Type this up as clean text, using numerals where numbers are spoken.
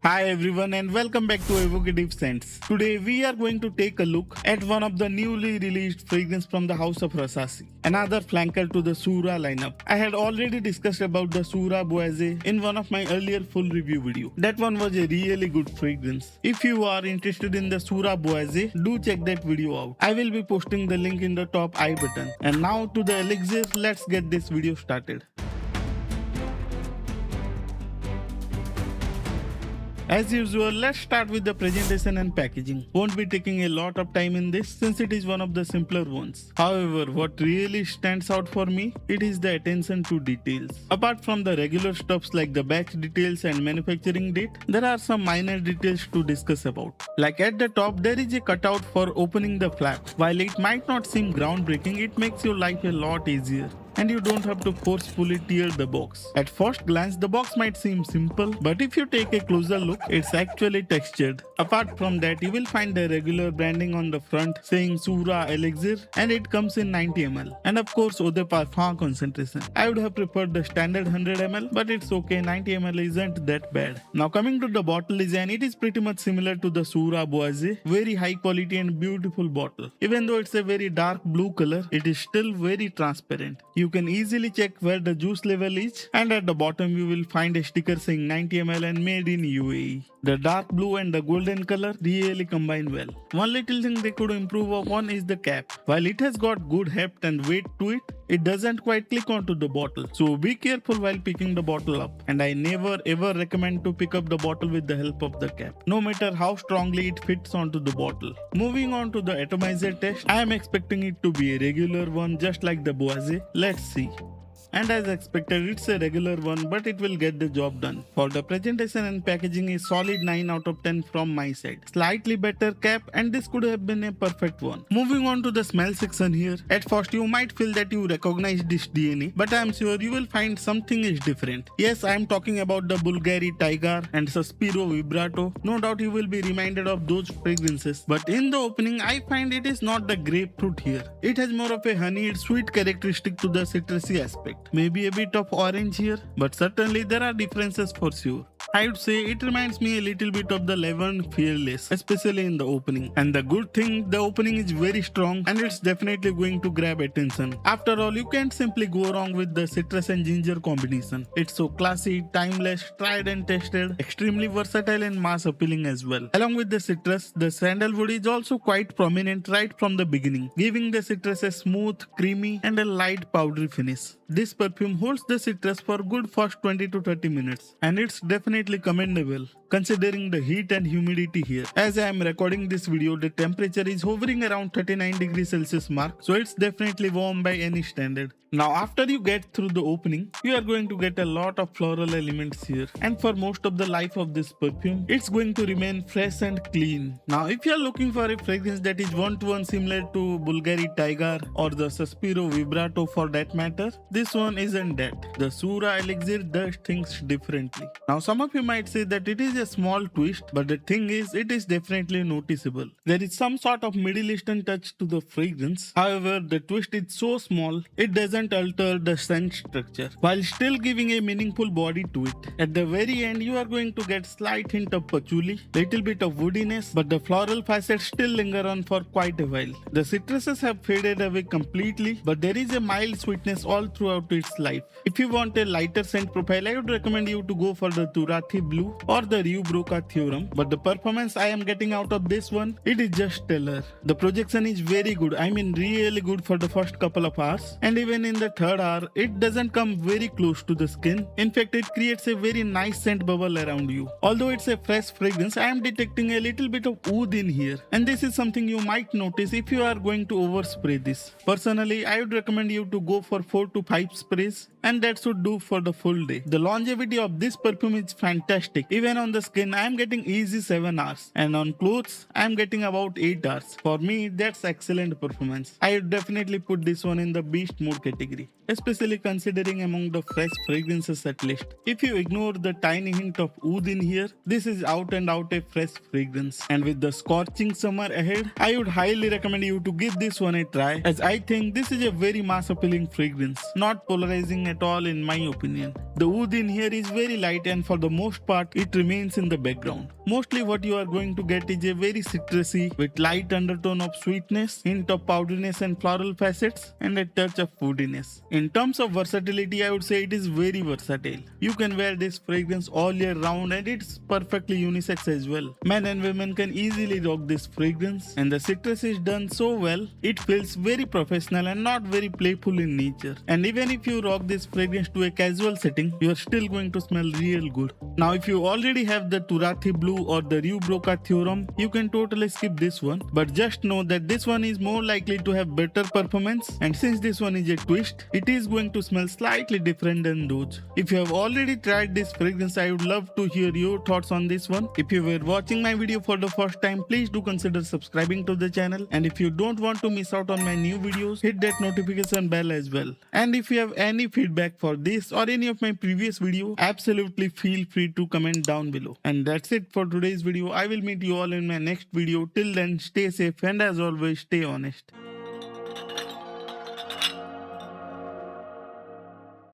Hi everyone and welcome back to Evocative Scents. Today we are going to take a look at one of the newly released fragrance from the house of Rasasi, another flanker to the Shuhrah lineup. I had already discussed about the Shuhrah Boise in one of my earlier full review video. That one was a really good fragrance. If you are interested in the Shuhrah Boise, do check that video out. I will be posting the link in the top I button. And now to the elixir, let's get this video started. As usual, let's start with the presentation and packaging. Won't be taking a lot of time in this since it is one of the simpler ones. However, what really stands out for me, it is the attention to details. Apart from the regular stuffs like the batch details and manufacturing date, there are some minor details to discuss about. Like at the top, there is a cutout for opening the flap. While it might not seem groundbreaking, it makes your life a lot easier. And you don't have to forcefully tear the box. At first glance, the box might seem simple, but if you take a closer look, it's actually textured. Apart from that, you will find the regular branding on the front saying Shuhrah Elixir, and it comes in 90 ml. And of course, Eau de Parfum concentration. I would have preferred the standard 100 ml, but it's okay, 90 ml isn't that bad. Now coming to the bottle design, it is pretty much similar to the Shuhrah Boise. Very high quality and beautiful bottle. Even though it's a very dark blue color, it is still very transparent. You can easily check where the juice level is, and at the bottom you will find a sticker saying 90 ml and made in UAE. The dark blue and the golden color really combine well. One little thing they could improve upon is the cap. While it has got good heft and weight to it, it doesn't quite click onto the bottle. So be careful while picking the bottle up. And I never ever recommend to pick up the bottle with the help of the cap, no matter how strongly it fits onto the bottle. Moving on to the atomizer test, I am expecting it to be a regular one just like the Boise. Let's see. And as expected, it's a regular one, but it will get the job done. For the presentation and packaging, a solid 9 out of 10 from my side. Slightly better cap, and this could have been a perfect one. Moving on to the smell section here. At first you might feel that you recognize this DNA, but I am sure you will find something is different. Yes, I am talking about the Bulgari Tiger and Suspiro Vibrato. No doubt you will be reminded of those fragrances, but in the opening I find it is not the grapefruit here. It has more of a honeyed sweet characteristic to the citrusy aspect. Maybe a bit of orange here, but certainly there are differences for sure. I would say it reminds me a little bit of the lavender Fearless, especially in the opening. And the good thing, the opening is very strong and it's definitely going to grab attention. After all, you can't simply go wrong with the citrus and ginger combination. It's so classy, timeless, tried and tested, extremely versatile and mass appealing as well. Along with the citrus, the sandalwood is also quite prominent right from the beginning, giving the citrus a smooth, creamy and a light powdery finish. This perfume holds the citrus for good first 20 to 30 minutes, and it's definitely commendable considering the heat and humidity here. As I am recording this video, the temperature is hovering around 39 degrees Celsius mark, so it's definitely warm by any standard. Now after you get through the opening, you are going to get a lot of floral elements here, and for most of the life of this perfume, it's going to remain fresh and clean. Now if you are looking for a fragrance that is one-to-one similar to Bulgari Tiger or the Suspiro Vibrato for that matter, this one isn't that. The Shuhrah Elixir does things differently. Now some of you might say that it is a small twist, but the thing is, it is definitely noticeable. There is some sort of Middle Eastern touch to the fragrance. However, the twist is so small, it doesn't alter the scent structure, while still giving a meaningful body to it. At the very end, you are going to get slight hint of patchouli, little bit of woodiness, but the floral facets still linger on for quite a while. The citruses have faded away completely, but there is a mild sweetness all throughout its life. If you want a lighter scent profile, I would recommend you to go for the Turathi Blue or the Rue Broca Theoreme, but the performance I am getting out of this one, it is just stellar. The projection is very good, I mean really good for the first couple of hours, and even in the third hour, it doesn't come very close to the skin. In fact, it creates a very nice scent bubble around you. Although it's a fresh fragrance, I am detecting a little bit of oud in here, and this is something you might notice if you are going to overspray this. Personally, I would recommend you to go for 4 to 5 sprays, and that should do for the full day. The longevity of this perfume is fantastic. Even on the skin, I am getting easy 7 hours, and on clothes, I am getting about 8 hours. For me, that's excellent performance. I would definitely put this one in the beast mode category, especially considering among the fresh fragrances at least. If you ignore the tiny hint of oud in here, this is out and out a fresh fragrance. And with the scorching summer ahead, I would highly recommend you to give this one a try, as I think this is a very mass appealing fragrance, not polarizing at all in my opinion. The wood in here is very light and for the most part it remains in the background. Mostly what you are going to get is a very citrusy with light undertone of sweetness, hint of powderiness and floral facets, and a touch of woodiness. In terms of versatility, I would say it is very versatile. You can wear this fragrance all year round and it's perfectly unisex as well. Men and women can easily rock this fragrance, and the citrus is done so well, it feels very professional and not very playful in nature. And even if you rock this fragrance to a casual setting, you are still going to smell real good. Now if you already have the Turathi Blue or the Rue Broca Theoreme, you can totally skip this one, but just know that this one is more likely to have better performance, and since this one is a twist, it is going to smell slightly different than those. If you have already tried this fragrance, I would love to hear your thoughts on this one. If you were watching my video for the first time, please do consider subscribing to the channel, and if you don't want to miss out on my new videos, hit that notification bell as well. And if you have any feedback for this or any of my previous video, absolutely feel free to comment down below. And that's it for today's video. I will meet you all in my next video. Till then, stay safe and as always, stay honest.